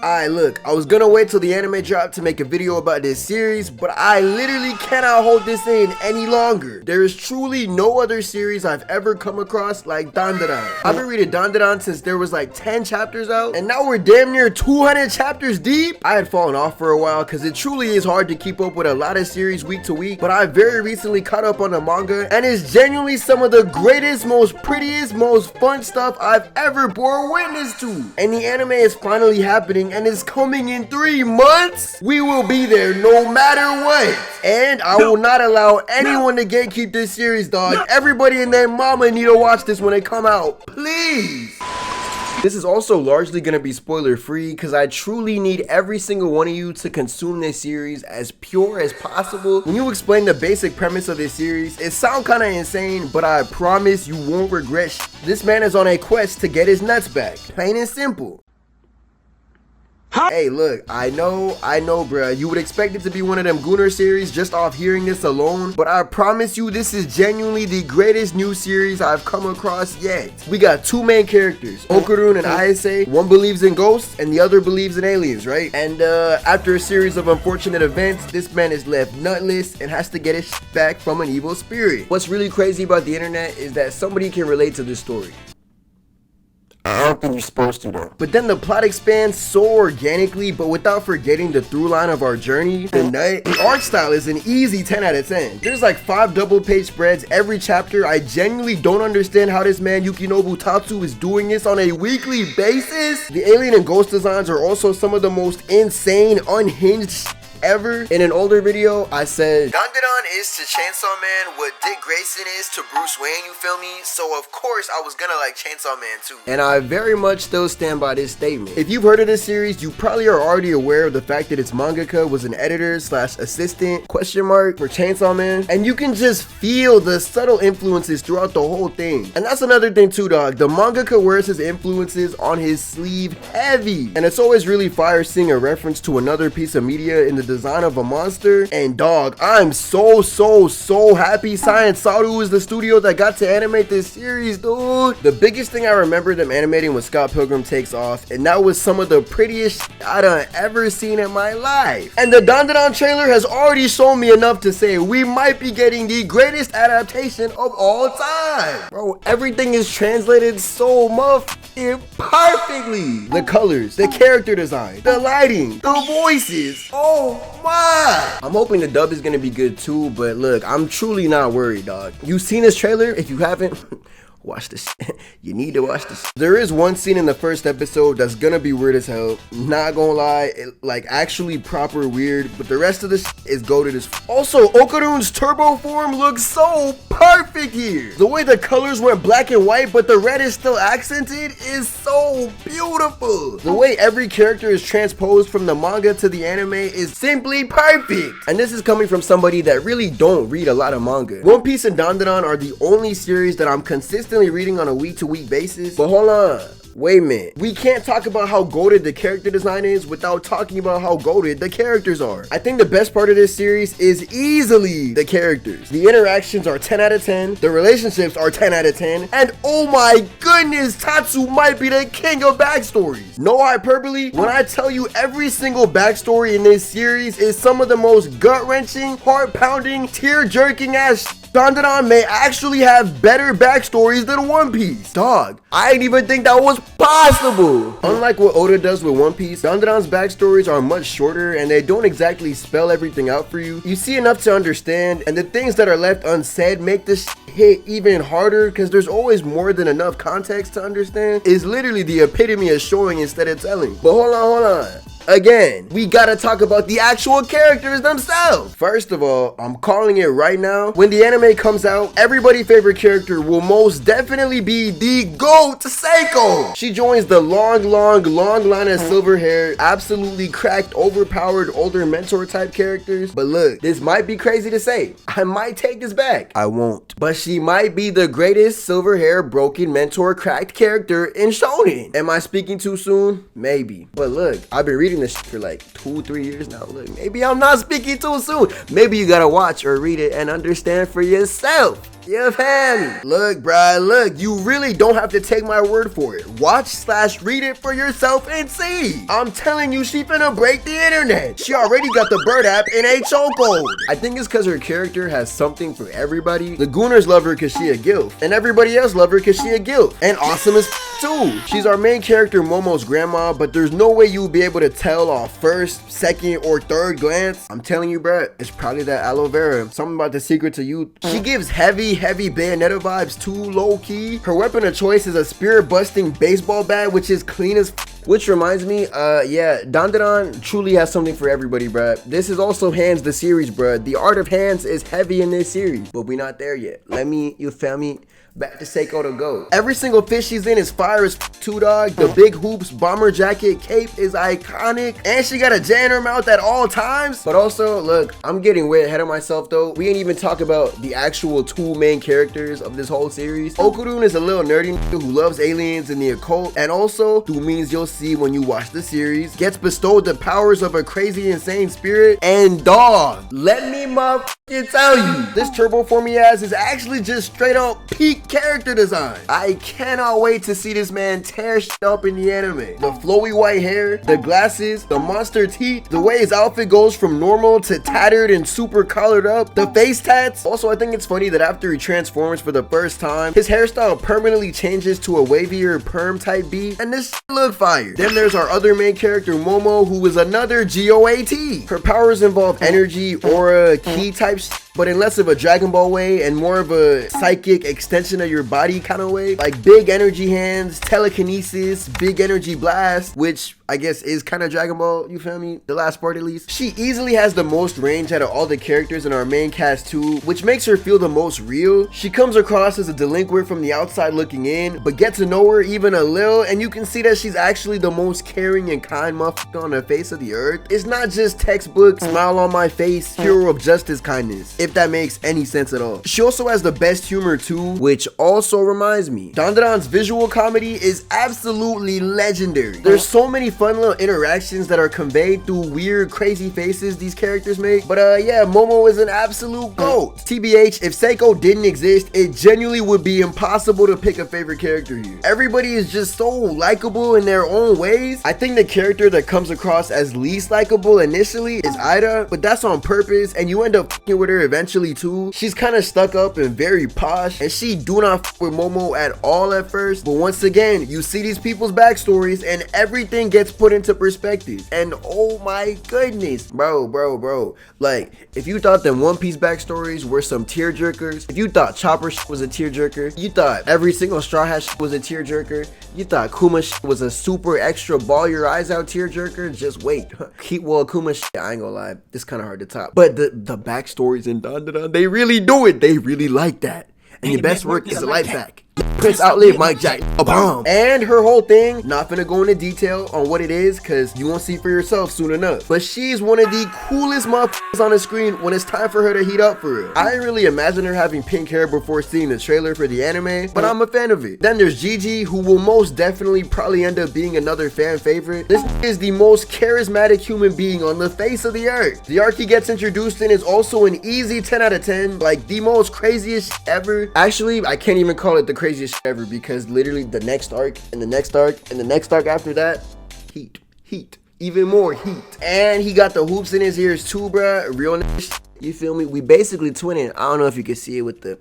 Alright, look, I was gonna wait till the anime dropped to make a video about this series, but I literally cannot hold this in any longer. There is truly no other series I've ever come across like Dandadan. I've been reading Dandadan since there was like 10 chapters out, and now we're damn near 200 chapters deep. I had fallen off for a while because it truly is hard to keep up with a lot of series week to week, but I very recently caught up on the manga, and it's genuinely some of the greatest, most prettiest, most fun stuff I've ever bore witness to. And the anime is finally happening, and it's coming in 3 months. We will be there no matter what. And I will not allow anyone to gatekeep this series, dog. Everybody and their mama need to watch this when they come out, please. This is also largely going to be spoiler free because I truly need every single one of you to consume this series as pure as possible. When you explain the basic premise of this series, it sounds kind of insane, but I promise you won't regret. This man is on a quest to get his nuts back. Plain and simple. Hey, look, I know, bruh. You would expect it to be one of them Gooner series just off hearing this alone, but I promise you this is genuinely the greatest new series I've come across yet. We got 2 main characters, Okarun and Ayase. One believes in ghosts and the other believes in aliens, right? And after a series of unfortunate events, this man is left nutless and has to get his shit back from an evil spirit. What's really crazy about the internet is that somebody can relate to this story. I don't think you're supposed to though. But then the plot expands so organically, but without forgetting the through line of our journey, the nut. The art style is an easy 10 out of 10. There's like 5 double page spreads every chapter. I genuinely don't understand how this man Yukinobu Tatsu is doing this on a weekly basis. The alien and ghost designs are also some of the most insane, unhinged ever. In an older video, I said Dandadan is to Chainsaw Man what Dick Grayson is to Bruce Wayne, you feel me? So of course I was gonna like Chainsaw Man too. And I very much still stand by this statement. If you've heard of this series, you probably are already aware of the fact that its mangaka was an editor / assistant for Chainsaw Man, and you can just feel the subtle influences throughout the whole thing. And that's another thing too, dog. The mangaka wears his influences on his sleeve heavy, and it's always really fire seeing a reference to another piece of media in the design of a monster. And dog, I'm so happy Science Saru is the studio that got to animate this series, dude. The biggest thing I remember them animating was Scott Pilgrim Takes Off, and that was some of the prettiest shit I done ever seen in my life. And the Dandadan trailer has already shown me enough to say we might be getting the greatest adaptation of all time. Bro, everything is translated so motherfucking perfectly. The colors, the character design, the lighting, the voices. Oh my! I'm hoping the dub is gonna be good too, but look, I'm truly not worried, dog. You seen this trailer? If you haven't, watch this. You need to watch this. There is one scene in the first episode that's gonna be weird as hell. Not gonna lie, like actually proper weird, but the rest of this is goated as Also, Okarun's turbo form looks so perfect here. The way the colors went black and white, but the red is still accented is so beautiful. The way every character is transposed from the manga to the anime is simply perfect. And this is coming from somebody that really don't read a lot of manga. One Piece and Dandadan are the only series that I'm consistently reading on a week-to-week basis. But hold on. Wait a minute. We can't talk about how goated the character design is without talking about how goated the characters are. I think the best part of this series is easily the characters. The interactions are 10 out of 10. The relationships are 10 out of 10. And oh my goodness, Tatsu might be the king of backstories. No hyperbole when I tell you every single backstory in this series is some of the most gut-wrenching, heart-pounding, tear-jerking ass. Dandadan may actually have better backstories than One Piece. Dog, I didn't even think that was possible. Unlike what Oda does with One Piece, Dandadan's backstories are much shorter and they don't exactly spell everything out for you. You see enough to understand, and the things that are left unsaid make this hit even harder because there's always more than enough context to understand. It's literally the epitome of showing instead of telling. But hold on. Again, we gotta talk about the actual characters themselves. First of all, I'm calling it right now. When the anime comes out, everybody's favorite character will most definitely be the GOAT, Seiko. She joins the long line of silver hair, absolutely cracked, overpowered, older mentor type characters. But look, this might be crazy to say. I might take this back. I won't. But she might be the greatest silver hair, broken mentor, cracked character in shonen. Am I speaking too soon? Maybe. But look, I've been reading this for like 2-3 years now. Look, maybe I'm not speaking too soon. Maybe you gotta watch or read it and understand for yourself. You feel me? Look, bruh, look, you really don't have to take my word for it. Watch/read it for yourself and see. I'm telling you, she finna break the internet. She already got the bird app in a chokehold. I think it's because her character has something for everybody. The Gooners love her because she a gilf, and everybody else love her because she a gilf, and awesome as too. She's our main character, Momo's grandma, but there's no way you'll be able to tell off first, second, or third glance. I'm telling you, bruh, it's probably that aloe vera. Something about the secret to youth. She gives heavy Bayonetta vibes too, low-key. Her weapon of choice is a spirit-busting baseball bat, which is clean as which reminds me, yeah, Dandadan truly has something for everybody, bruh. This is also Hands the series, bruh. The art of Hands is heavy in this series, but we not there yet. You feel me? Back to Seiko to go. Every single fish she's in is fire as too, dog. The big hoops, bomber jacket, cape is iconic. And she got a J in her mouth at all times. But also, look, I'm getting way ahead of myself though. We ain't even talk about the actual two main characters of this whole series. Okarun is a little nerdy nigga who loves aliens and the occult. And also, who means you'll see when you watch the series, gets bestowed the powers of a crazy, insane spirit. And dog, let me motherfucking tell you, this turbo form he has is actually just straight up peak character design. I cannot wait to see this man tear shit up in the anime. The flowy white hair, the glasses, the monster teeth, the way his outfit goes from normal to tattered and super collared up, the face tats. Also, I think it's funny that after he transforms for the first time, his hairstyle permanently changes to a wavier perm type beat, and this shit look fire. Then there's our other main character, Momo, who is another GOAT. Her powers involve energy, aura, ki type shit, but in less of a Dragon Ball way and more of a psychic extension of your body kind of way. Like big energy hands, telekinesis, big energy blast, which I guess is kind of Dragon Ball, you feel me? The last part at least. She easily has the most range out of all the characters in our main cast too, which makes her feel the most real. She comes across as a delinquent from the outside looking in, but get to know her even a little and you can see that she's actually the most caring and kind motherfucker on the face of the earth. It's not just textbook, smile on my face, hero of justice kindness, if that makes any sense at all. She also has the best humor too, which also reminds me, Dandadan's visual comedy is absolutely legendary. There's so many fun little interactions that are conveyed through weird crazy faces these characters make. But yeah, Momo is an absolute GOAT. TBH, if Seiko didn't exist, it genuinely would be impossible to pick a favorite character here. Everybody is just so likable in their own ways. I think the character that comes across as least likable initially is Ida, but that's on purpose and you end up fucking with her eventually too. She's kind of stuck up and very posh and she do not fuck with Momo at all at first, but once again you see these people's backstories and everything gets put into perspective. And oh my goodness, bro, like if you thought them One Piece backstories were some tear jerkers, if you thought Chopper was a tear jerker, you thought every single Straw Hat was a tear jerker, you thought Kuma was a super extra ball your eyes out tear jerker, just wait. Well, Kuma I ain't gonna lie, this kind of hard to top, but the backstories in Dandadan, they really do it. They really like that. And your best work is a life hack. Prince outlived Mike Jack, a bomb. And her whole thing, not gonna go into detail on what it is because you won't see for yourself soon enough, but she's one of the coolest motherfuckers on the screen when it's time for her to heat up for real. I didn't really imagine her having pink hair before seeing the trailer for the anime, but I'm a fan of it. Then there's Gigi, who will most definitely probably end up being another fan favorite. This is the most charismatic human being on the face of the earth. The arc he gets introduced in is also an easy 10 out of 10, like the most craziest ever. Actually, I can't even call it the craziest ever because literally the next arc and the next arc and the next arc after that, heat, even more heat. And he got the hoops in his ears too, bruh. Real you feel me? We basically twinning. I don't know if you can see it with the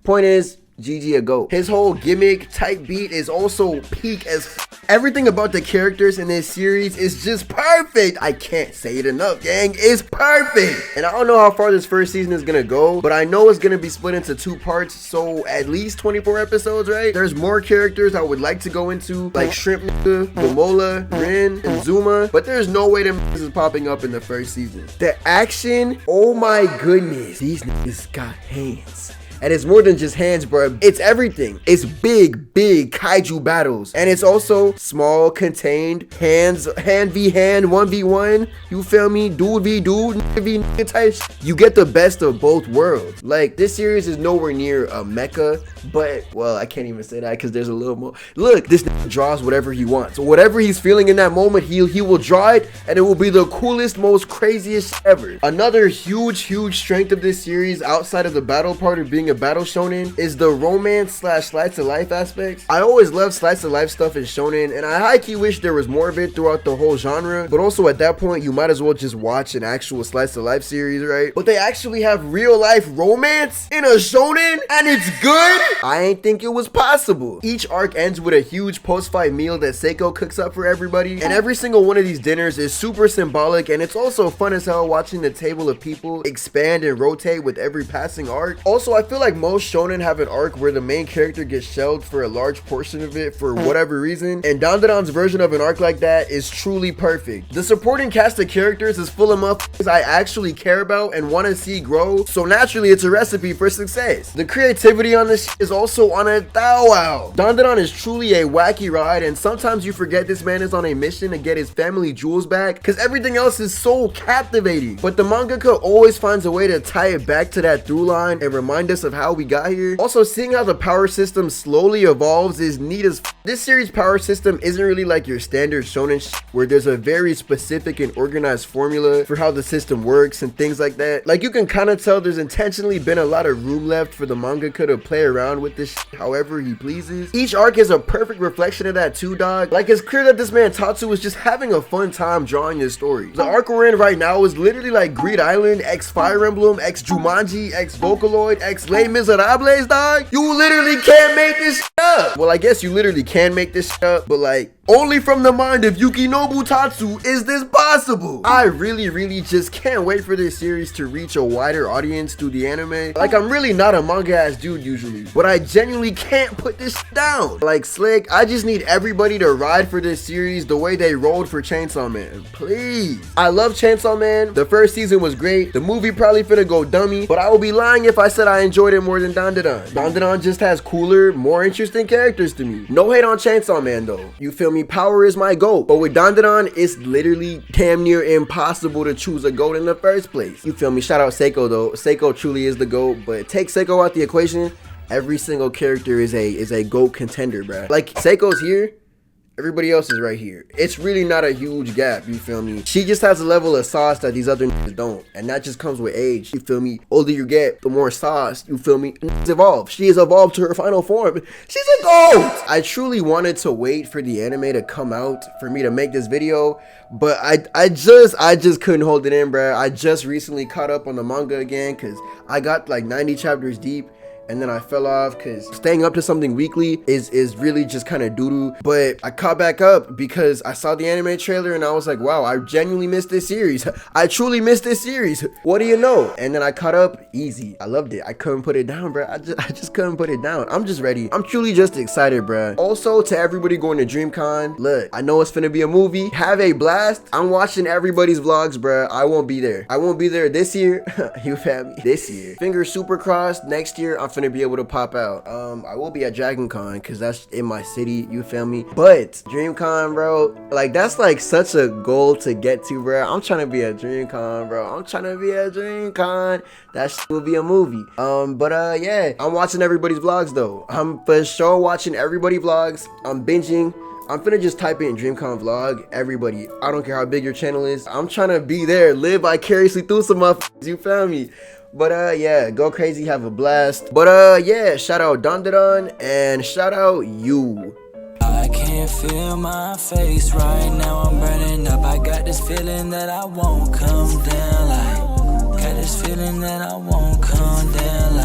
point is GG a GOAT. His whole gimmick type beat is also peak as everything about the characters in this series is just perfect. I can't say it enough, gang. It's perfect. And I don't know how far this first season is gonna go, but I know it's gonna be split into 2 parts, so at least 24 episodes, right? There's more characters I would like to go into, like Shrimp Nigga, Momola, Rin, and Zuma, but there's no way them niggas is popping up in the first season. The action, oh my goodness, these niggas got hands. And it's more than just hands, bro. It's everything. It's big kaiju battles. And it's also small, contained, hand v hand, 1v1. You feel me? Dude v dude, nigga v nigga type shit. You get the best of both worlds. Like, this series is nowhere near a mecha, but, well, I can't even say that because there's a little more. Look, this nigga draws whatever he wants. So whatever he's feeling in that moment, he will draw it, and it will be the coolest, most craziest ever. Another huge strength of this series, outside of the battle part of being a battle shonen is the romance slash slice of life aspects. I always love slice of life stuff in shonen, and I high-key wish there was more of it throughout the whole genre, but also at that point you might as well just watch an actual slice of life series, right? But they actually have real life romance in a shonen and it's good? I ain't think it was possible. Each arc ends with a huge post-fight meal that Seiko cooks up for everybody, and every single one of these dinners is super symbolic, and it's also fun as hell watching the table of people expand and rotate with every passing arc. Also, I feel like most shonen have an arc where the main character gets shelled for a large portion of it for whatever reason, and Dandadan's version of an arc like that is truly perfect. The supporting cast of characters is full of motherfuckers I actually care about and want to see grow, so naturally it's a recipe for success. The creativity on this is also on a thou. Dandadan is truly a wacky ride, and sometimes you forget this man is on a mission to get his family jewels back because everything else is so captivating. But the mangaka always finds a way to tie it back to that through line and remind us of how we got here. Also, seeing how the power system slowly evolves is neat as this series' power system isn't really like your standard shonen where there's a very specific and organized formula for how the system works and things like that. Like, you can kind of tell there's intentionally been a lot of room left for the mangaka to play around with this however he pleases. Each arc is a perfect reflection of that too, dog. Like, it's clear that this man Tatsu is just having a fun time drawing his story. The arc we're in right now is literally like Greed Island x Fire Emblem x Jumanji x Vocaloid x Les Miserables, dog. You literally can't make this up. Well, I guess you literally can make this up, but like, only from the mind of Yukinobu Tatsu is this possible. I really just can't wait for this series to reach a wider audience through the anime. Like, I'm really not a manga ass dude usually, but I genuinely can't put this down. Like, Slick, I just need everybody to ride for this series the way they rolled for Chainsaw Man, please. I love Chainsaw Man. The first season was great. The movie probably finna go dummy, but I would be lying if I said I enjoyed it more than Dandadan. Dandadan just has cooler, more interesting characters to me. No hate on Chainsaw Man though. You feel me? Power is my goat, but with Dandadan, it's literally damn near impossible to choose a goat in the first place. You feel me? Shout out Seiko though. Seiko truly is the goat, but take Seiko out the equation, every single character is a goat contender, bruh. Like, Seiko's here, everybody else is right here. It's really not a huge gap, you feel me? She just has a level of sauce that these other niggas don't, and that just comes with age, you feel me? Older you get, the more sauce, you feel me? Evolve. She has evolved to her final form. She's a goat! I truly wanted to wait for the anime to come out for me to make this video, but I just couldn't hold it in, bruh. I just recently caught up on the manga again because I got like 90 chapters deep, and then I fell off because staying up to something weekly is really just kind of doo-doo. But I caught back up because I saw the anime trailer and I was like, wow, I genuinely missed this series. I truly missed this series. What do you know? And then I caught up easy. I loved it. I couldn't put it down, bro. I just couldn't put it down. I'm just ready. I'm truly just excited, bro. Also, to everybody going to DreamCon, look, I know it's finna be a movie. Have a blast. I'm watching everybody's vlogs, bro. I won't be there. I won't be there this year. You feel me? This year. Fingers super crossed. Next year, I'm finna be able to pop out. I will be at Dragon Con because that's in my city, you feel me? But DreamCon, bro, like, that's like such a goal to get to, bro. I'm trying to be at DreamCon, bro. I'm trying to be at DreamCon. That shit will be a movie. Yeah, I'm watching everybody's vlogs though. I'm for sure watching everybody vlogs. I'm binging. I'm finna just type in DreamCon vlog, everybody. I don't care how big your channel is. I'm trying to be there, live vicariously through some motherfuckers, you feel me? But yeah, go crazy, have a blast. But yeah, shout out Dandadan and shout out you. I can't feel my face right now, I'm burning up. I got this feeling that I won't come down, like, got this feeling that I won't come down, like.